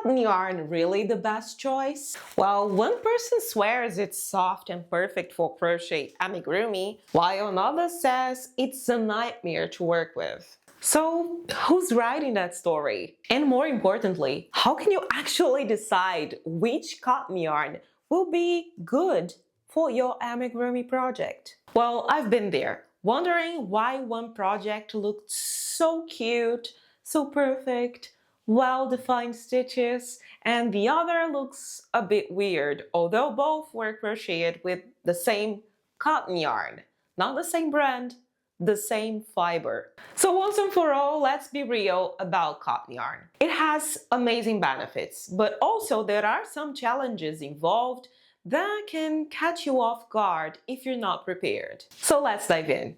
cotton yarn really the best choice? Well, one person swears it's soft and perfect for crochet amigurumi, while another says it's a nightmare to work with. So, who's right in that story? And more importantly, how can you actually decide which cotton yarn will be good for your amigurumi project? Well, I've been there, wondering why one project looked so cute, so perfect, well-defined stitches, and the other looks a bit weird, although both were crocheted with the same cotton yarn. Not the same brand, the same fiber. So once and for all, let's be real about cotton yarn. It has amazing benefits, but also there are some challenges involved that can catch you off guard if you're not prepared. So let's dive in.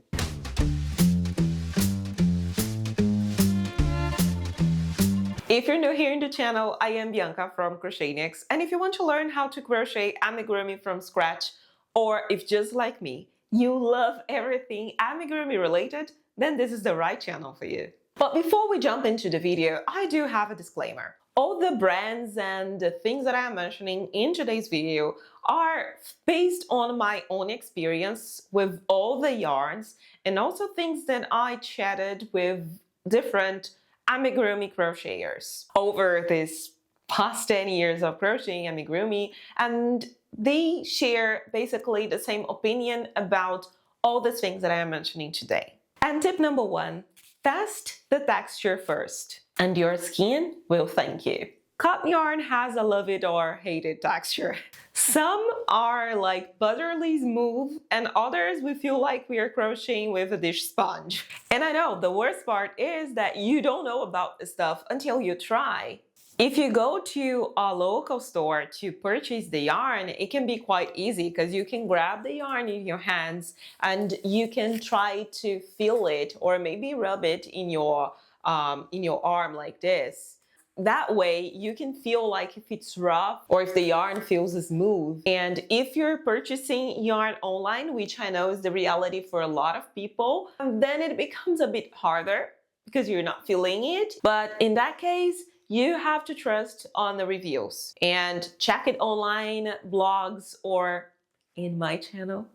If you're new here in the channel, I am Bianca from Crocheniacs, and if you want to learn how to crochet amigurumi from scratch, or if just like me, you love everything amigurumi related, then this is the right channel for you. But before we jump into the video, I do have a disclaimer. All the brands and the things that I am mentioning in today's video are based on my own experience with all the yarns and also things that I chatted with different amigurumi crocheters over this past 10 years of crocheting amigurumi, and they share basically the same opinion about all the things that I am mentioning today. And tip number one, test the texture first, and your skin will thank you. Cotton yarn has a love it or hate it texture. Some are like butterly smooth, and others we feel like we are crocheting with a dish sponge. And I know the worst part is that you don't know about this stuff until you try. If you go to a local store to purchase the yarn, it can be quite easy because you can grab the yarn in your hands and you can try to feel it or maybe rub it in your arm like this. That way you can feel like if it's rough or if the yarn feels smooth. And if you're purchasing yarn online, which I know is the reality for a lot of people, then it becomes a bit harder because you're not feeling it. But in that case, you have to trust on the reviews and check it online, blogs, or in my channel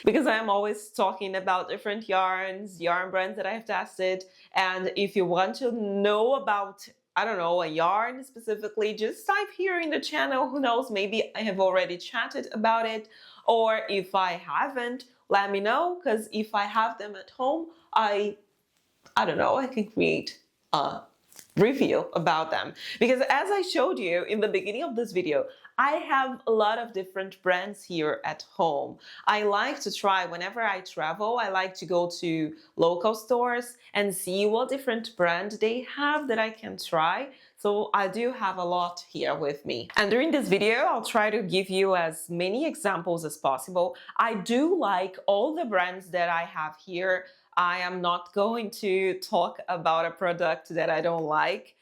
because I'm always talking about different yarns, yarn brands that I've tested. And if you want to know about, I don't know, a yarn specifically, just type here in the channel. Who knows, maybe I have already chatted about it, or if I haven't, let me know, because if I have them at home, I don't know, I can create a review about them. Because as I showed you in the beginning of this video, I have a lot of different brands here at home. I like to try, whenever I travel, I like to go to local stores and see what different brand they have that I can try. So I do have a lot here with me. And during this video, I'll try to give you as many examples as possible. I do like all the brands that I have here. I am not going to talk about a product that I don't like,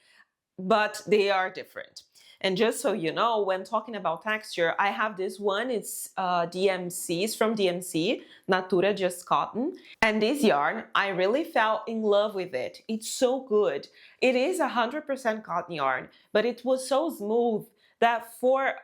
but they are different. And just so you know, when talking about texture, I have this one, it's DMC, it's from DMC, Natura Just Cotton. And this yarn, I really fell in love with it. It's so good. It is 100% cotton yarn, but it was so smooth that for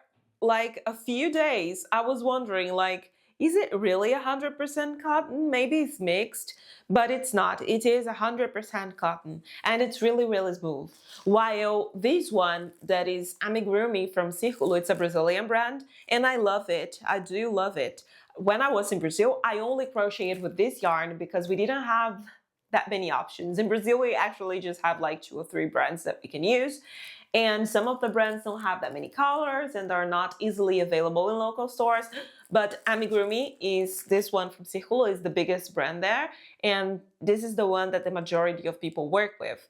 like a few days, I was wondering like, is it really 100% cotton? Maybe it's mixed, but it's not. It is 100% cotton, and it's really, really smooth. While this one that is Amigurumi from Círculo, it's a Brazilian brand, and I love it. I do love it. When I was in Brazil, I only crocheted with this yarn because we didn't have that many options. In Brazil, we actually just have like 2 or 3 brands that we can use. And some of the brands don't have that many colors and are not easily available in local stores. But Amigurumi is this one from Círculo, is the biggest brand there. And this is the one that the majority of people work with.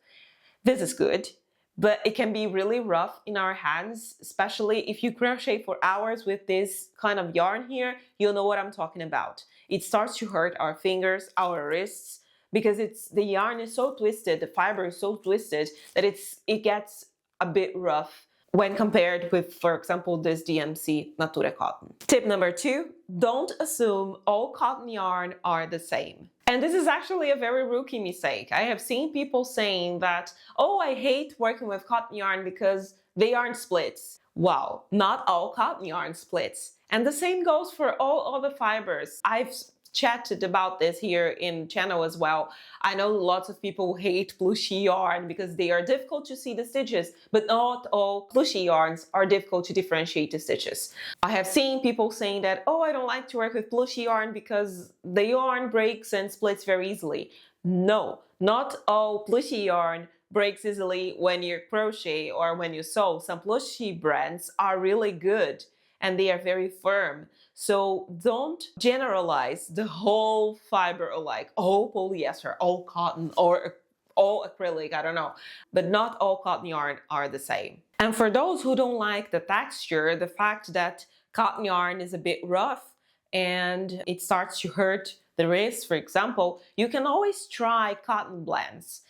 This is good, but it can be really rough in our hands, especially if you crochet for hours with this kind of yarn here. You'll know what I'm talking about. It starts to hurt our fingers, our wrists, because the yarn is so twisted, the fiber is so twisted that it gets a bit rough when compared with, for example, this DMC Natura cotton. Tip number 2, don't assume all cotton yarn are the same. And this is actually a very rookie mistake. I have seen people saying that, oh, I hate working with cotton yarn because they aren't splits. Wow, not all cotton yarn splits. And the same goes for all other fibers. I've chatted about this here in channel as well. I know lots of people hate plushy yarn because they are difficult to see the stitches, but not all plushy yarns are difficult to differentiate the stitches. I have seen people saying that, oh, I don't like to work with plushy yarn because the yarn breaks and splits very easily. No, not all plushy yarn breaks easily when you crochet or when you sew. Some plushy brands are really good and they are very firm. So don't generalize the whole fiber like all polyester, all cotton, or all acrylic, I don't know. But not all cotton yarn are the same. And for those who don't like the texture, the fact that cotton yarn is a bit rough and it starts to hurt the wrist, for example, you can always try cotton blends.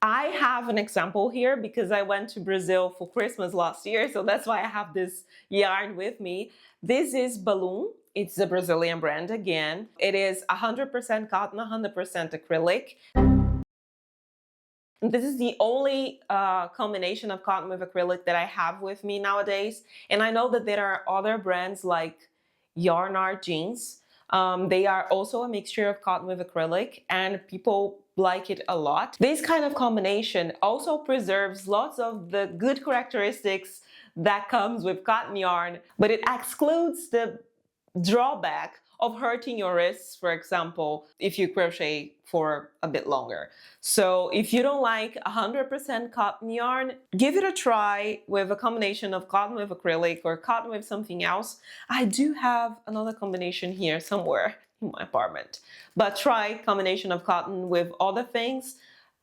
I have an example here because I went to Brazil for Christmas last year, so that's why I have this yarn with me. This is Balloon. It's a Brazilian brand again. It is 100% cotton, 100% acrylic. This is the only combination of cotton with acrylic that I have with me nowadays. And I know that there are other brands like Yarn Art Jeans. They are also a mixture of cotton with acrylic and people like it a lot. This kind of combination also preserves lots of the good characteristics that comes with cotton yarn, but it excludes the drawback of hurting your wrists, for example, if you crochet for a bit longer. So if you don't like 100% cotton yarn, give it a try with a combination of cotton with acrylic or cotton with something else. I do have another combination here somewhere in my apartment, but try combination of cotton with other things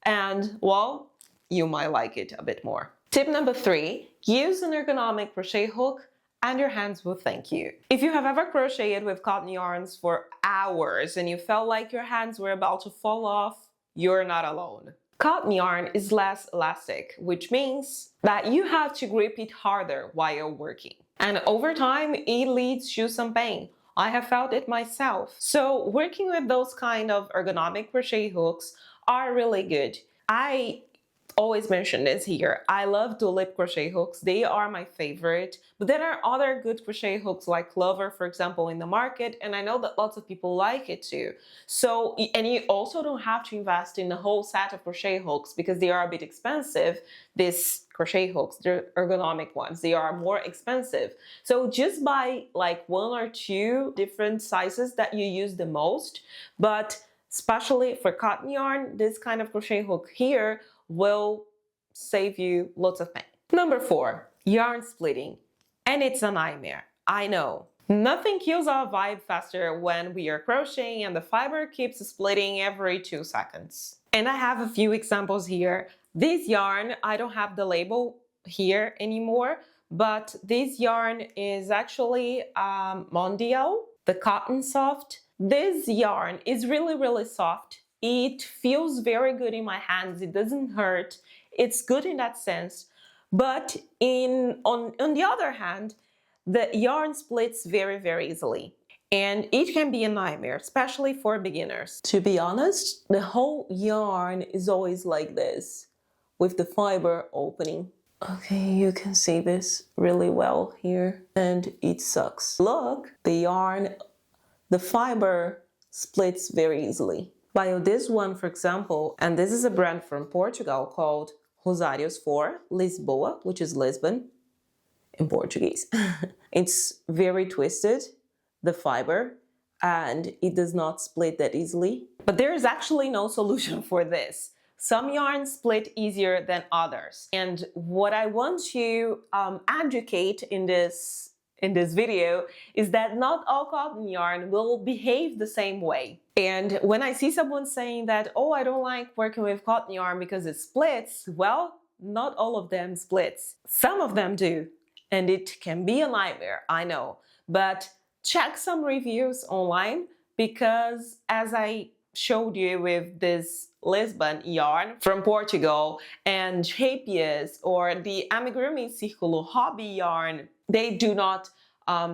and, well, you might like it a bit more. Tip number 3, use an ergonomic crochet hook and your hands will thank you. If you have ever crocheted with cotton yarns for hours and you felt like your hands were about to fall off, you're not alone. Cotton yarn is less elastic, which means that you have to grip it harder while working. And over time, it leads to some pain. I have felt it myself. So working with those kind of ergonomic crochet hooks are really good. I always mention this here. I love tulip crochet hooks. They are my favorite, but there are other good crochet hooks like Clover, for example, in the market, and I know that lots of people like it too. So, and you also don't have to invest in a whole set of crochet hooks because they are a bit expensive. These crochet hooks, they're ergonomic ones, they are more expensive. So just buy like 1 or 2 different sizes that you use the most, but especially for cotton yarn, this kind of crochet hook here will save you lots of pain. Number 4, yarn splitting. And it's a nightmare, I know. Nothing kills our vibe faster when we are crocheting and the fiber keeps splitting every 2 seconds. And I have a few examples here. This yarn, I don't have the label here anymore, but this yarn is actually Mondial, the Cotton Soft. This yarn is really, really soft. It feels very good in my hands. It doesn't hurt. It's good in that sense. But on the other hand, the yarn splits very, very easily. And it can be a nightmare, especially for beginners. To be honest, the whole yarn is always like this, with the fiber opening. Okay, you can see this really well here. And it sucks. Look, the fiber splits very easily. While this one, for example, and this is a brand from Portugal called Rosários 4 Lisboa, which is Lisbon in Portuguese. It's very twisted, the fiber, and it does not split that easily. But there is actually no solution for this. Some yarns split easier than others. And what I want to educate in this video is that not all cotton yarn will behave the same way. And when I see someone saying that, oh, I don't like working with cotton yarn because it splits, well, not all of them splits. Some of them do, and it can be a nightmare, I know. But check some reviews online because as I showed you with this Lisbon yarn from Portugal and Shapias or the Amigurumi Círculo hobby yarn, they do not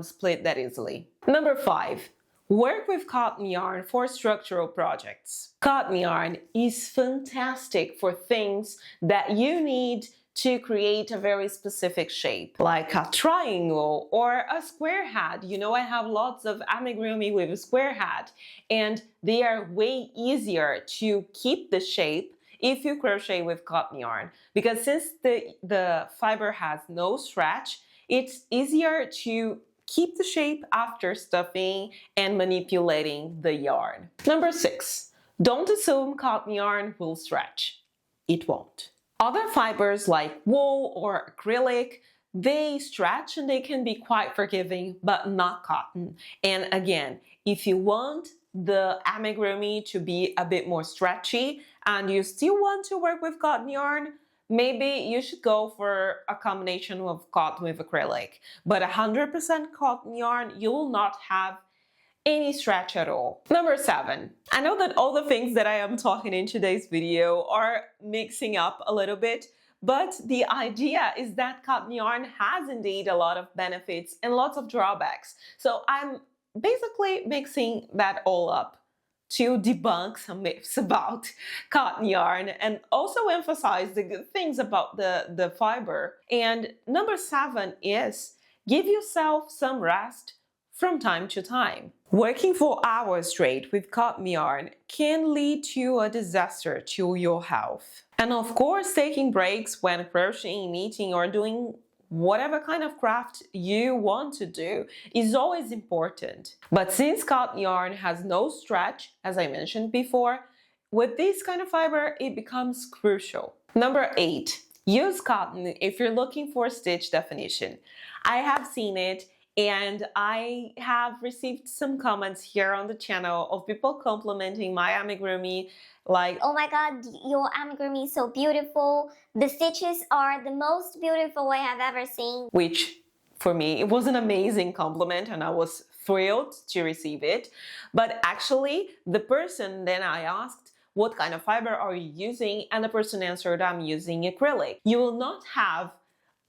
split that easily. Number 5, Work with cotton yarn for structural projects. Cotton yarn is fantastic for things that you need to create a very specific shape, like a triangle or a square hat. You know, I have lots of amigurumi with a square hat, and they are way easier to keep the shape if you crochet with cotton yarn, because since the fiber has no stretch, it's easier to keep the shape after stuffing and manipulating the yarn. Number 6, don't assume cotton yarn will stretch. It won't. Other fibers like wool or acrylic, they stretch and they can be quite forgiving, but not cotton. And again, if you want the amigurumi to be a bit more stretchy and you still want to work with cotton yarn, maybe you should go for a combination of cotton with acrylic. But 100% cotton yarn, you will not have any stretch at all. Number 7, I know that all the things that I am talking in today's video are mixing up a little bit, but the idea is that cotton yarn has indeed a lot of benefits and lots of drawbacks. So I'm basically mixing that all up to debunk some myths about cotton yarn and also emphasize the good things about the fiber. And number 7 is give yourself some rest from time to time. Working for hours straight with cotton yarn can lead to a disaster to your health. And of course, taking breaks when crocheting, knitting, or doing whatever kind of craft you want to do is always important. But since cotton yarn has no stretch, as I mentioned before, with this kind of fiber, it becomes crucial. Number 8, use cotton if you're looking for stitch definition. I have seen it, and I have received some comments here on the channel of people complimenting my amigurumi, like, oh my god, your amigurumi is so beautiful. The stitches are the most beautiful I have ever seen. Which for me, it was an amazing compliment and I was thrilled to receive it. But actually, the person, then I asked, what kind of fiber are you using? And the person answered, I'm using acrylic. You will not have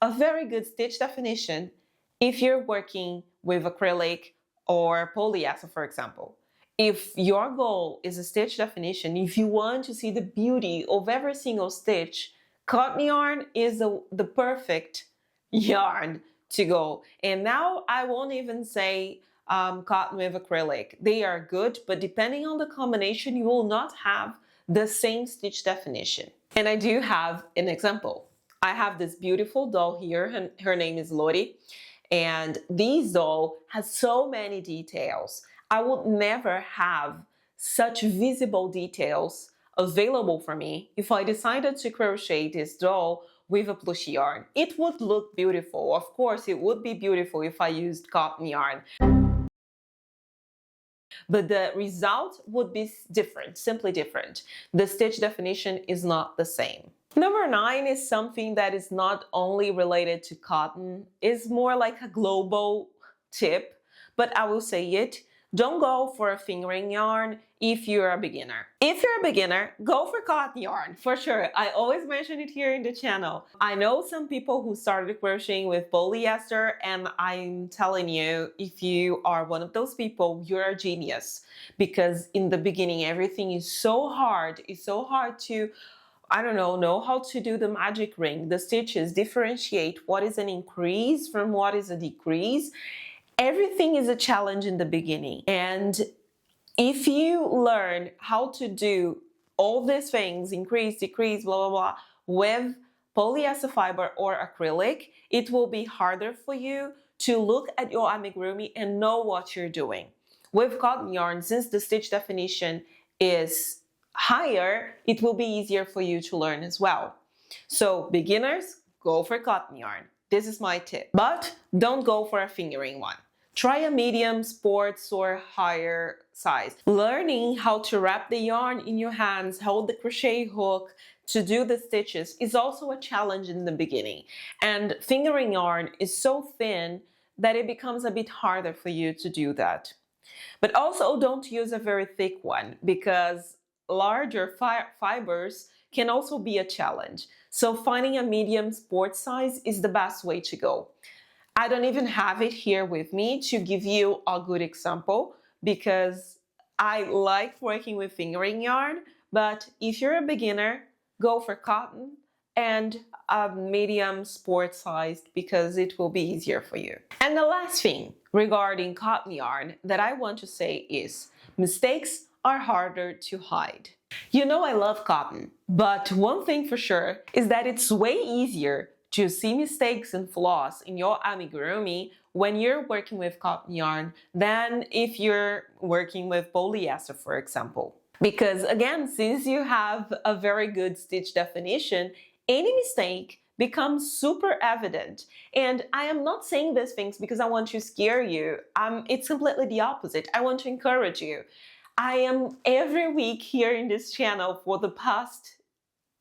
a very good stitch definition if you're working with acrylic or polyester, for example. If your goal is a stitch definition, if you want to see the beauty of every single stitch, cotton yarn is the perfect yarn to go. And now I won't even say cotton with acrylic. They are good, but depending on the combination, you will not have the same stitch definition. And I do have an example. I have this beautiful doll here, and her name is Lori. And this doll has so many details. I would never have such visible details available for me if I decided to crochet this doll with a plush yarn. It would look beautiful. Of course, it would be beautiful if I used cotton yarn. But the result would be different, simply different. The stitch definition is not the same. Number 9 is something that is not only related to cotton, it's more like a global tip, but I will say it. Don't go for a fingering yarn if you're a beginner. If you're a beginner, go for cotton yarn, for sure. I always mention it here in the channel. I know some people who started crocheting with polyester, and I'm telling you, if you are one of those people, you're a genius. Because in the beginning, everything is so hard. It's so hard to, I don't know how to do the magic ring, the stitches, differentiate what is an increase from what is a decrease. Everything is a challenge in the beginning. And if you learn how to do all these things, increase, decrease, blah, blah, blah, with polyester fiber or acrylic, it will be harder for you to look at your amigurumi and know what you're doing. With cotton yarn, since the stitch definition is higher, it will be easier for you to learn as well. So beginners, go for cotton yarn. This is my tip. But don't go for a fingering one. Try a medium, sports, or higher size. Learning how to wrap the yarn in your hands, hold the crochet hook to do the stitches is also a challenge in the beginning. And fingering yarn is so thin that it becomes a bit harder for you to do that. But also don't use a very thick one, because larger fibers can also be a challenge. So finding a medium sport size is the best way to go. I don't even have it here with me to give you a good example, because I like working with fingering yarn, but if you're a beginner, go for cotton and a medium sport sized because it will be easier for you. And the last thing regarding cotton yarn that I want to say is mistakes are harder to hide. You know I love cotton, but one thing for sure is that it's way easier to see mistakes and flaws in your amigurumi when you're working with cotton yarn than if you're working with polyester, for example. Because again, since you have a very good stitch definition, any mistake becomes super evident. And I am not saying these things because I want to scare you. It's completely the opposite. I want to encourage you. I am every week here in this channel for the past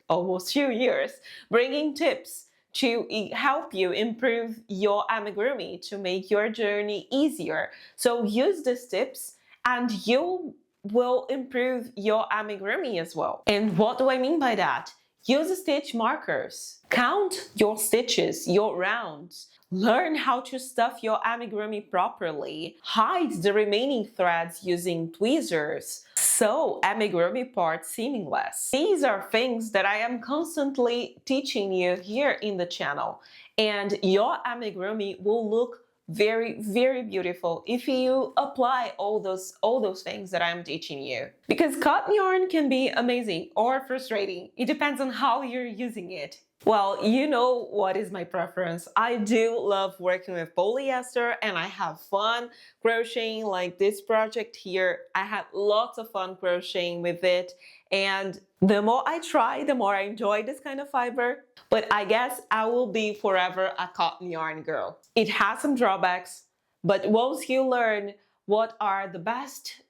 almost few years bringing tips to help you improve your amigurumi, to make your journey easier. So use these tips and you will improve your amigurumi as well. And what do I mean by that? Use stitch markers. Count your stitches, your rounds. Learn how to stuff your amigurumi properly. Hide the remaining threads using tweezers. Sew amigurumi parts seamless. These are things that I am constantly teaching you here in the channel. And your amigurumi will look very, very beautiful if you apply all those things that I'm teaching you. Because cotton yarn can be amazing or frustrating. It depends on how you're using it. Well, you know what is my preference. I do love working with polyester and I have fun crocheting like this project here. I had lots of fun crocheting with it, and the more I try, the more I enjoy this kind of fiber. But I guess I will be forever a cotton yarn girl. It has some drawbacks, but once you learn what are the best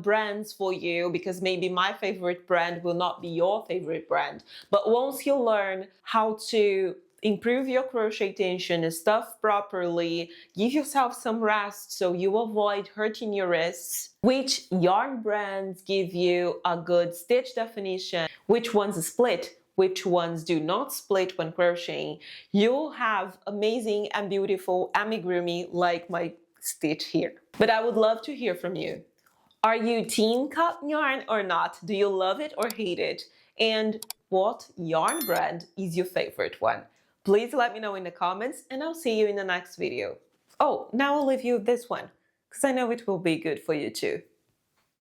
brands for you, because maybe my favorite brand will not be your favorite brand, but once you learn how to improve your crochet tension and stuff properly, give yourself some rest so you avoid hurting your wrists, which yarn brands give you a good stitch definition, which ones split, which ones do not split when crocheting, you'll have amazing and beautiful amigurumi like my stitch here. But I would love to hear from you. Are you team cotton yarn or not? Do you love it or hate it? And what yarn brand is your favorite one? Please let me know in the comments and I'll see you in the next video. Oh, now I'll leave you with this one because I know it will be good for you too.